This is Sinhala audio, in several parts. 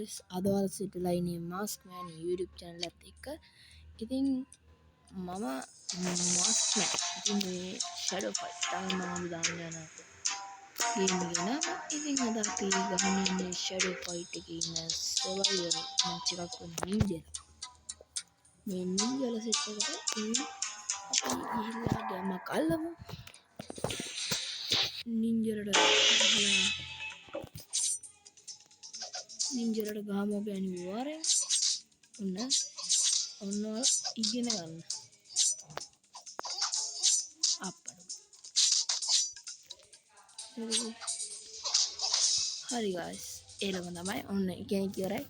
guys, අදවල් සිටලා ඉන්නේ මාස්ක්මෑන් YouTube channel එකත් එක්ක. ඉතින් මම මාස්ක්මෑන් ඉතින් මේ ෂැඩෝ ෆයිට් තමයි මම දාන්න යන ගේම් එක නම. ඉතින් අද අපි ගහන්න ඉන්නේ ෂැඩෝ ෆයිට් එකේ ඉන්න සර්වයිවල් මැච් එකක් වන නින්ජා. මේ නින්ජාලා සෙට් එකට අපි ගිහිල්ලා ගෑමක් අල්ලමු. නින්ජාලට ගහමු අපි අනිවාර්යෙන්. ඔන්න ඉගෙන ගන්න අප්පඩු. හරි guys, ඒලම තමයි ඔන්න ඉගෙන ඉවරයි.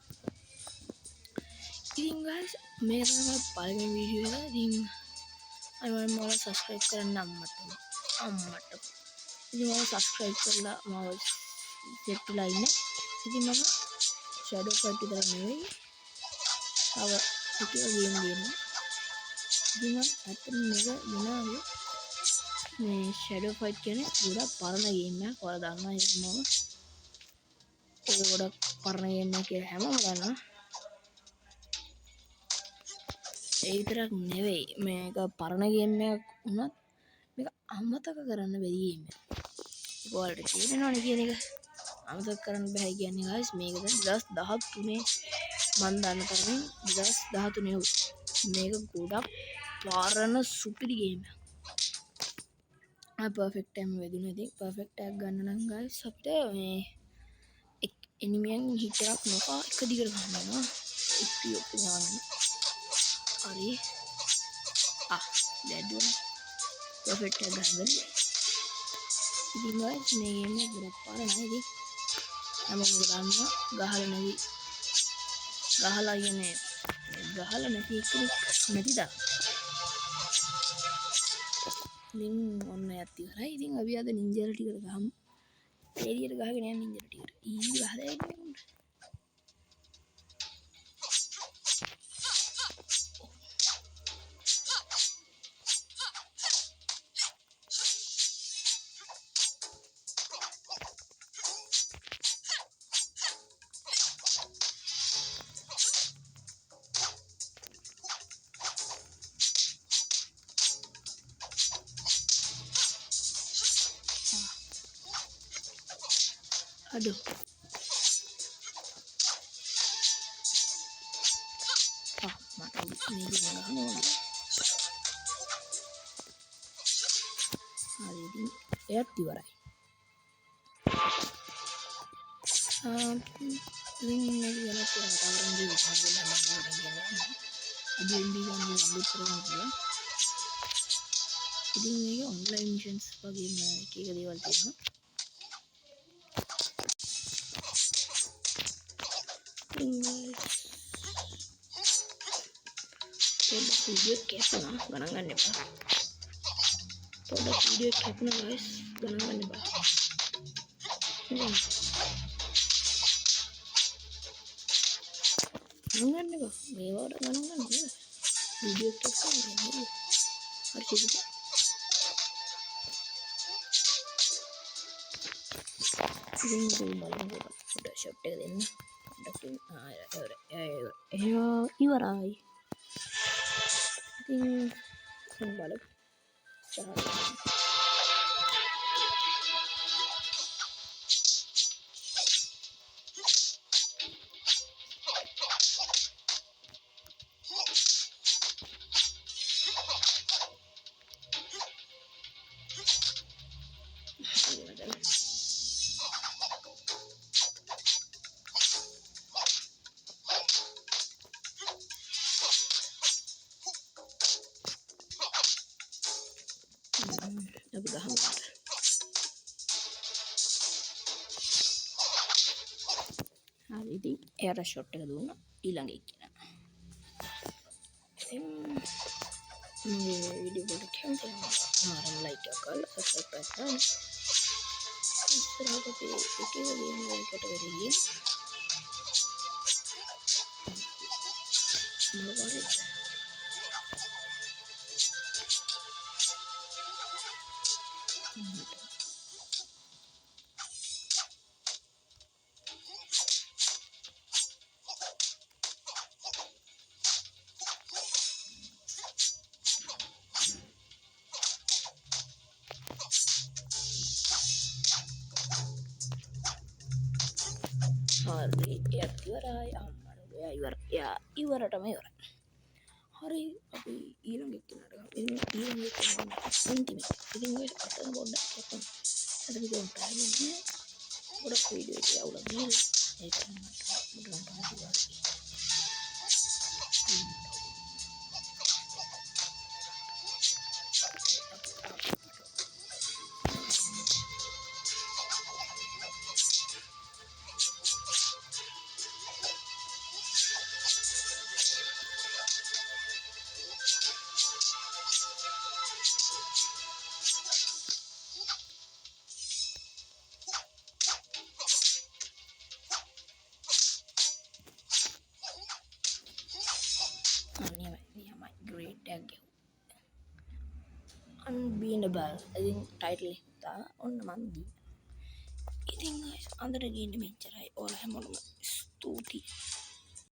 ඉතින් guys, මේක තමයි පළවෙනි වීඩියෝ එක. ඉතින් අනිවාර්යෙන් මම subscribe කරන්න අම්මට. ඉතින් මම subscribe කරලා මම set වෙලා ඉන්නේ. ඉතින් මම ෂැඩෝ ෆයිට් විතර නෙවෙයි තව එක ගේම් ගේනවා. ඉතින් අතන මේක මොනවාද මේ ෂැඩෝ ෆයිට් කියන්නේ ගොඩක් පරණ ගේම් එකක්. ඔයාලා දන්නවා ඒක මම ඒක ගොඩක් පරණ ගේම් එකක් කියලා හැමෝම දන්නවා. ඒ විතරක් නෙවෙයි මේක පරණ ගේම් එකක් වුණත් මේක අමතක කරන්න බැරි ගේම් එකක්. ඒක ඔයාලට තේරෙනවනේ කියන එක. අමතක කරන්න බෑ කියන්නේ guys, මේක 2013 මම දන්න තරමින් 2013 මේක ගොඩක් පරණ සුපිරි ගේම් එකක්. පර්ෆෙක්ට් ටයිම් වැදුණා. ඉතින් පර්ෆෙක්ට් එකක් ගන්න නම් guys අපිට මේ එනිමියන් හිට් එකක් නොකා එක දිගට ගන්න වෙනවා. ඉප්පියොක් ගන්න. හරි. දැඩුවා. පර්ෆෙක්ට් එකක් ගන්න. ඉතින් guys මේ ගේම් එක ගොඩක් පරණයි. ඉතින් හැමෝම දන්නවා ගහලා නැති එකෙක් නැතිද? ඉතින් ඔන්න යත් ඉවරයි. ඉතින් අපි අද නින්ජාලා ටිකට ගහමු. එළියට ගහගෙන යන නින්ජාලා ටිකට. ගහලා ඉන්නේ. Aduh. Mati ini dia nggak mau. Hari ini lihat di warai. Ini dia nanti yang orang di sana nama orang jalan. Ada yang bilang terus dia. Jadi ini online missions bagaimana kita diwal tino. Produk video capna ganangan ya pak. Produk video capna guys ganangan ya pak. Ganangan ya pak. Mewah ganangan ya. Video capna ganangan. Harus juga. Ini dulu malam udah shot deh ini. Iwarai. Ini balik. Tapi gaham. Hari ini era shot එක දුන්නා ඊළඟ එක්කන. ඉතින් මේ වීඩියෝ එකට කැමති නම් like එකක් කරලා subscribe කරන්න. ඉස්සරහට අපි එක වීඩියෝ එකකට වෙරින් මොකද හරි එයත් ඉවරයි අම්මට එයා ඉවරටම ඉවරයි. හරි අපි ඊළඟ එක්කෙනාට ගමු. ඊළඟ එක්කෙනා සෙන්ටිමීටර්. ඉතින් ඔය අතන පොඩ්ඩක් කැපුම්. අද විදියට ප්‍රායෝගිකව ගොඩක් වීඩියෝ එක අවුල ගිහලා ඒක මට හිතුවා. නියමයි ග්‍රේඩ් එකක් ගෙවුවා. unbeatable ඉතින් ටයිටල් එක දාලා ඔන්න මම දී. ඉතින් අදට ගිහින් මෙච්චරයි. ඔයාලා හැමෝටම ස්තුතියි.